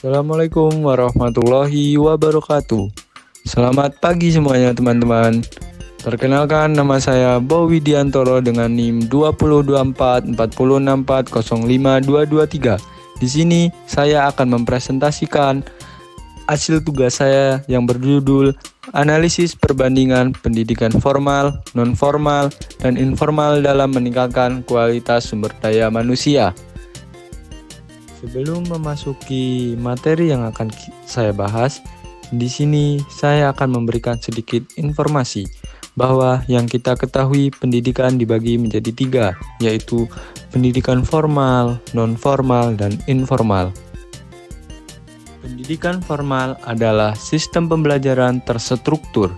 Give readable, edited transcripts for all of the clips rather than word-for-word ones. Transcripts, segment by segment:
Assalamualaikum warahmatullahi wabarakatuh. Selamat pagi semuanya teman-teman. Perkenalkan, nama saya Bowi Diantoro dengan NIM 202440640523. Di sini saya akan mempresentasikan hasil tugas saya yang berjudul Analisis Perbandingan Pendidikan Formal, Non-Formal, dan Informal dalam Meningkatkan Kualitas Sumber Daya Manusia. Sebelum memasuki materi yang akan saya bahas, di sini saya akan memberikan sedikit informasi bahwa yang kita ketahui pendidikan dibagi menjadi 3, yaitu pendidikan formal, non-formal, dan informal. Pendidikan formal adalah sistem pembelajaran terstruktur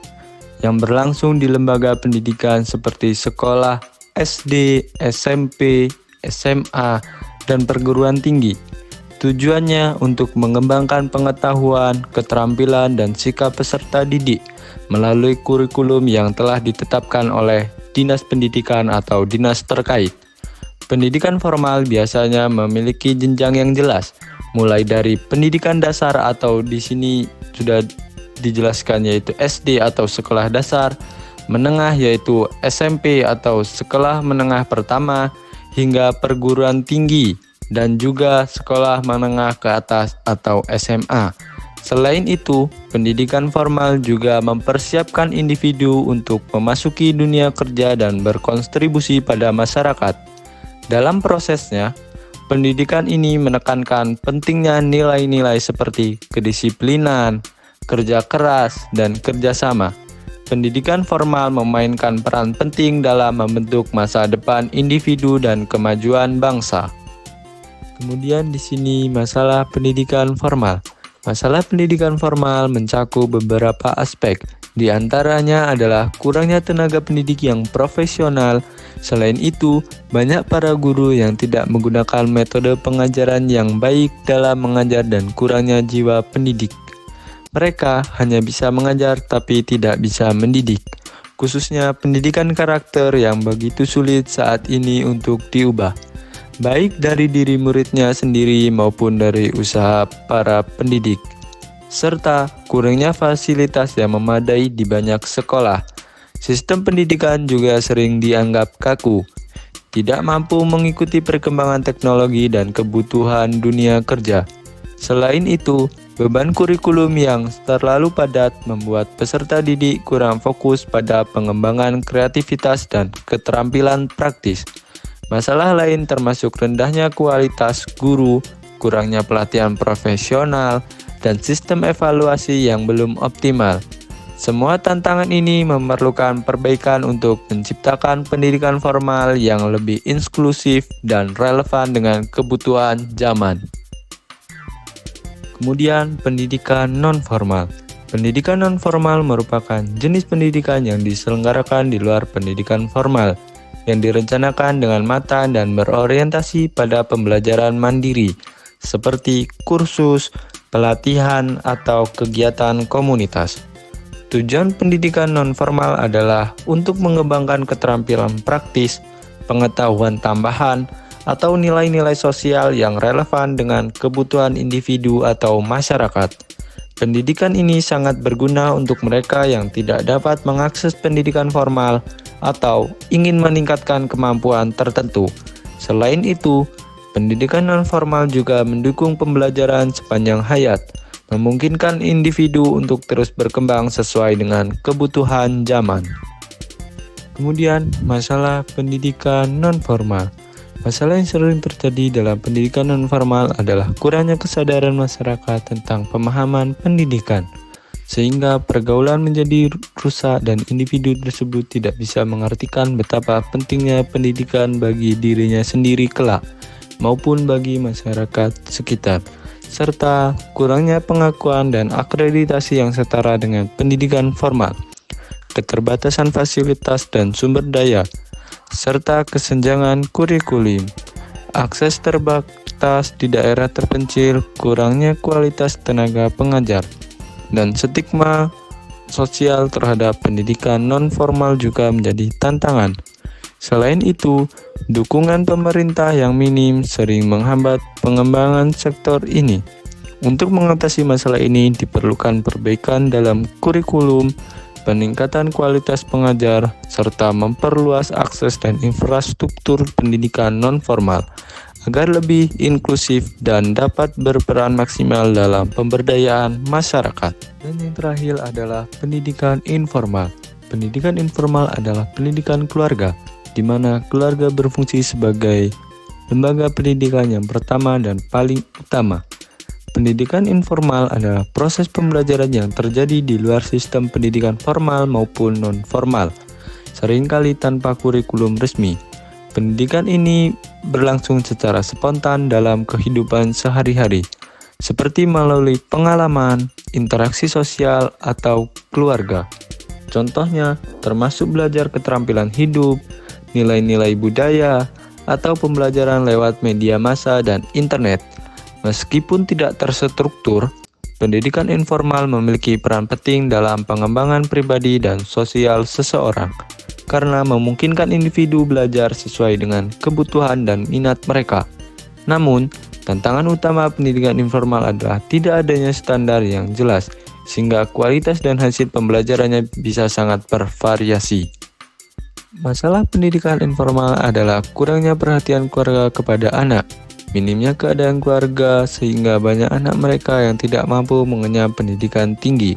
yang berlangsung di lembaga pendidikan seperti sekolah, SD, SMP, SMA, dan perguruan tinggi. Tujuannya untuk mengembangkan pengetahuan, keterampilan, dan sikap peserta didik melalui kurikulum yang telah ditetapkan oleh Dinas Pendidikan atau dinas terkait. Pendidikan formal biasanya memiliki jenjang yang jelas, mulai dari pendidikan dasar atau di sini sudah dijelaskan yaitu SD atau sekolah dasar, menengah yaitu SMP atau sekolah menengah pertama, hingga perguruan tinggi dan juga sekolah menengah ke atas atau SMA. Selain itu, pendidikan formal juga mempersiapkan individu untuk memasuki dunia kerja dan berkontribusi pada masyarakat. Dalam prosesnya, pendidikan ini menekankan pentingnya nilai-nilai seperti kedisiplinan, kerja keras, dan kerjasama. Pendidikan formal memainkan peran penting dalam membentuk masa depan individu dan kemajuan bangsa. Kemudian di sini masalah pendidikan formal. Masalah pendidikan formal mencakup beberapa aspek. Di antaranya adalah kurangnya tenaga pendidik yang profesional. Selain itu, banyak para guru yang tidak menggunakan metode pengajaran yang baik dalam mengajar dan kurangnya jiwa pendidik. Mereka hanya bisa mengajar tapi tidak bisa mendidik. Khususnya pendidikan karakter yang begitu sulit saat ini untuk diubah, baik dari diri muridnya sendiri maupun dari usaha para pendidik, serta kurangnya fasilitas yang memadai di banyak sekolah. Sistem pendidikan juga sering dianggap kaku, tidak mampu mengikuti perkembangan teknologi dan kebutuhan dunia kerja. Selain itu, beban kurikulum yang terlalu padat membuat peserta didik kurang fokus pada pengembangan kreativitas dan keterampilan praktis. Masalah lain termasuk rendahnya kualitas guru, kurangnya pelatihan profesional, dan sistem evaluasi yang belum optimal. Semua tantangan ini memerlukan perbaikan untuk menciptakan pendidikan formal yang lebih inklusif dan relevan dengan kebutuhan zaman. Kemudian, pendidikan non-formal. Pendidikan non-formal merupakan jenis pendidikan yang diselenggarakan di luar pendidikan formal, yang direncanakan dengan matang dan berorientasi pada pembelajaran mandiri, seperti kursus, pelatihan, atau kegiatan komunitas. Tujuan pendidikan non-formal adalah untuk mengembangkan keterampilan praktis, pengetahuan tambahan, atau nilai-nilai sosial yang relevan dengan kebutuhan individu atau masyarakat. Pendidikan ini sangat berguna untuk mereka yang tidak dapat mengakses pendidikan formal atau ingin meningkatkan kemampuan tertentu. Selain itu, pendidikan non-formal juga mendukung pembelajaran sepanjang hayat, memungkinkan individu untuk terus berkembang sesuai dengan kebutuhan zaman. Kemudian, masalah pendidikan non-formal. Masalah yang sering terjadi dalam pendidikan non-formal adalah kurangnya kesadaran masyarakat tentang pemahaman pendidikan, sehingga pergaulan menjadi rusak dan individu tersebut tidak bisa mengartikan betapa pentingnya pendidikan bagi dirinya sendiri kelak, maupun bagi masyarakat sekitar, serta kurangnya pengakuan dan akreditasi yang setara dengan pendidikan formal, keterbatasan fasilitas dan sumber daya, serta kesenjangan kurikulum, akses terbatas di daerah terpencil, kurangnya kualitas tenaga pengajar, dan stigma sosial terhadap pendidikan non-formal juga menjadi tantangan. Selain itu, dukungan pemerintah yang minim sering menghambat pengembangan sektor ini. Untuk mengatasi masalah ini diperlukan perbaikan dalam kurikulum, peningkatan kualitas pengajar, serta memperluas akses dan infrastruktur pendidikan non-formal agar lebih inklusif dan dapat berperan maksimal dalam pemberdayaan masyarakat. Dan yang terakhir adalah pendidikan informal. Pendidikan informal adalah pendidikan keluarga, di mana keluarga berfungsi sebagai lembaga pendidikan yang pertama dan paling utama. Pendidikan informal adalah proses pembelajaran yang terjadi di luar sistem pendidikan formal maupun non-formal, seringkali tanpa kurikulum resmi. Pendidikan ini berlangsung secara spontan dalam kehidupan sehari-hari, seperti melalui pengalaman, interaksi sosial, atau keluarga. Contohnya, termasuk belajar keterampilan hidup, nilai-nilai budaya, atau pembelajaran lewat media massa dan internet. Meskipun tidak terstruktur, pendidikan informal memiliki peran penting dalam pengembangan pribadi dan sosial seseorang, karena memungkinkan individu belajar sesuai dengan kebutuhan dan minat mereka. Namun, tantangan utama pendidikan informal adalah tidak adanya standar yang jelas, sehingga kualitas dan hasil pembelajarannya bisa sangat bervariasi. Masalah pendidikan informal adalah kurangnya perhatian keluarga kepada anak, minimnya keadaan keluarga sehingga banyak anak mereka yang tidak mampu mengenyam pendidikan tinggi.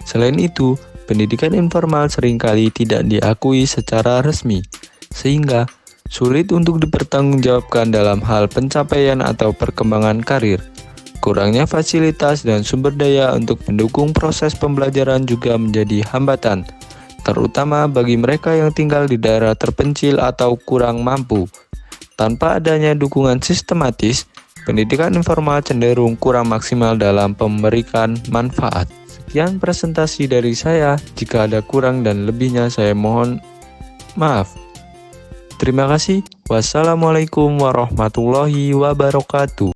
Selain itu, pendidikan informal seringkali tidak diakui secara resmi, sehingga sulit untuk dipertanggungjawabkan dalam hal pencapaian atau perkembangan karir. Kurangnya fasilitas dan sumber daya untuk mendukung proses pembelajaran juga menjadi hambatan, terutama bagi mereka yang tinggal di daerah terpencil atau kurang mampu. Tanpa adanya dukungan sistematis, pendidikan informal cenderung kurang maksimal dalam memberikan manfaat. Sekian presentasi dari saya. Jika ada kurang dan lebihnya, saya mohon maaf. Terima kasih. Wassalamualaikum warahmatullahi wabarakatuh.